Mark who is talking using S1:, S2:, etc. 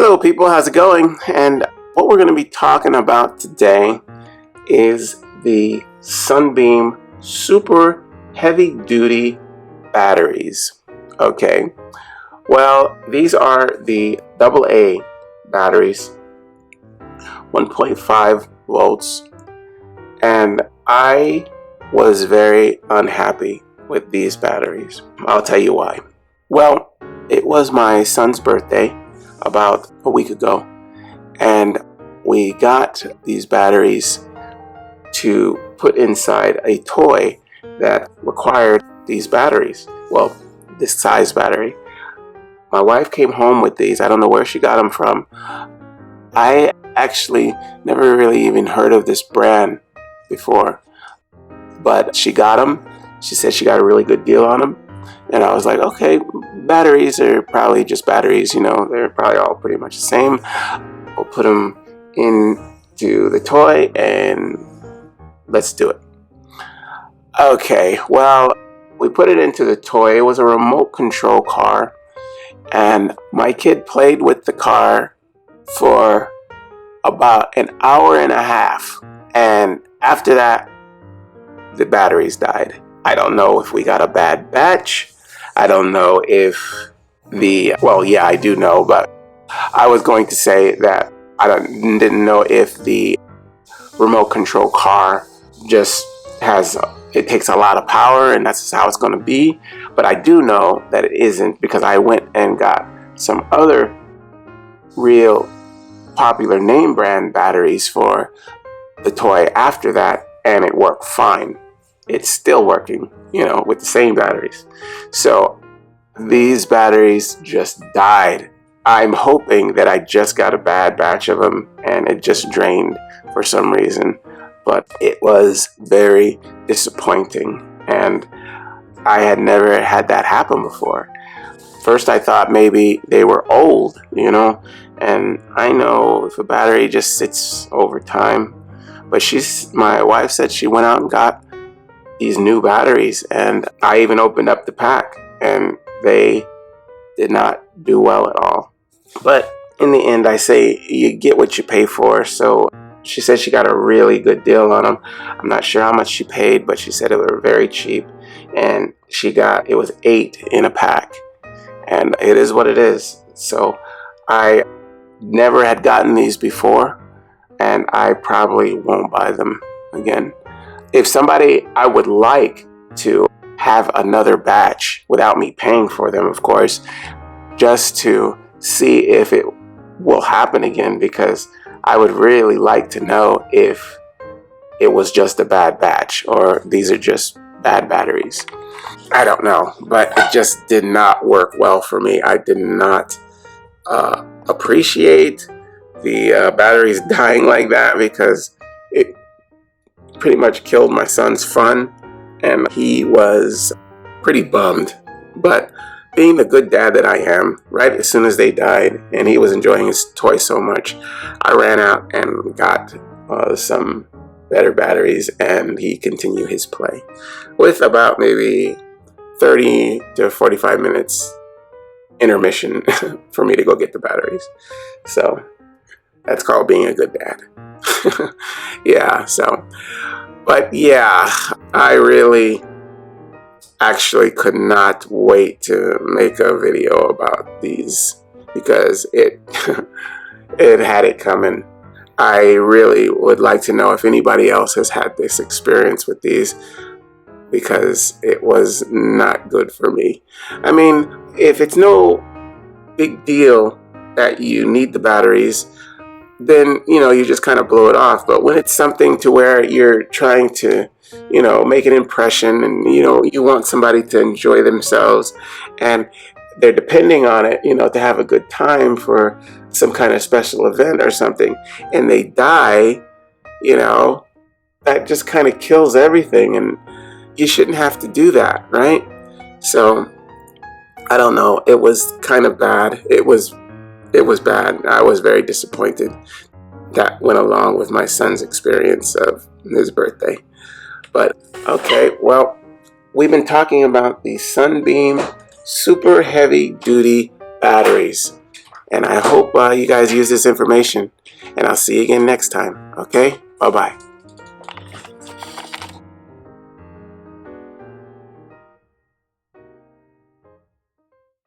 S1: Hello people, how's it going? And what we're going to be talking about today is the Sunbeam Super Heavy-Duty batteries. Okay, well, these are the AA batteries, 1.5 volts, and I was very unhappy with these batteries. I'll tell you why. Well, it was my son's birthday about a week ago, and we got these batteries to put inside a toy that required these batteries. Well, this size battery. My wife came home with these. I don't know where she got them from. I actually never really even heard of this brand before, but she got them. She said she got a really good deal on them. And I was like, okay, batteries are probably just batteries, you know, they're probably all pretty much the same. We'll put them into the toy and let's do it. Okay, well, we put it into the toy. It was a remote control car, and my kid played with the car for about an hour and a half. And after that, the batteries died. I don't know if we got a bad batch. I don't know if well, yeah, I do know, but I was going to say that I didn't know if the remote control car just it takes a lot of power and that's how it's going to be. But I do know that it isn't, because I went and got some other real popular name brand batteries for the toy after that, and it worked fine. It's still working, you know, with the same batteries. So these batteries just died. I'm hoping that I just got a bad batch of them and it just drained for some reason. But it was very disappointing, and I had never had that happen before. First I thought maybe they were old, you know, and I know if a battery just sits over time. But my wife said she went out and got these new batteries, and I even opened up the pack and they did not do well at all. But in the end, I say you get what you pay for. So she said she got a really good deal on them. I'm not sure how much she paid, but she said it were very cheap, and it was 8 in a pack, and it is what it is. So I never had gotten these before, and I probably won't buy them again. If somebody, I would like to have another batch without me paying for them, of course, just to see if it will happen again, because I would really like to know if it was just a bad batch or these are just bad batteries. I don't know, but it just did not work well for me. I did not appreciate the batteries dying like that, because it pretty much killed my son's fun, and he was pretty bummed. But being the good dad that I am, right as soon as they died and he was enjoying his toy so much, I ran out and got some better batteries, and he continued his play with about maybe 30 to 45 minutes intermission for me to go get the batteries. So that's called being a good dad. Yeah, so, but yeah, I really actually could not wait to make a video about these, because it it had it coming. I really would like to know if anybody else has had this experience with these, because it was not good for me. I mean, if it's no big deal that you need the batteries, then, you know, you just kind of blow it off. But when it's something to where you're trying to, you know, make an impression, and, you know, you want somebody to enjoy themselves, and they're depending on it, you know, to have a good time for some kind of special event or something, and they die, you know, that just kind of kills everything, and you shouldn't have to do that, right? So I don't know, it was kind of bad. It was bad. I was very disappointed. That went along with my son's experience of his birthday. But okay, well, we've been talking about the Sunbeam Super Heavy-Duty batteries, And I hope you guys use this information. And I'll see you again next time. Okay? Bye-bye.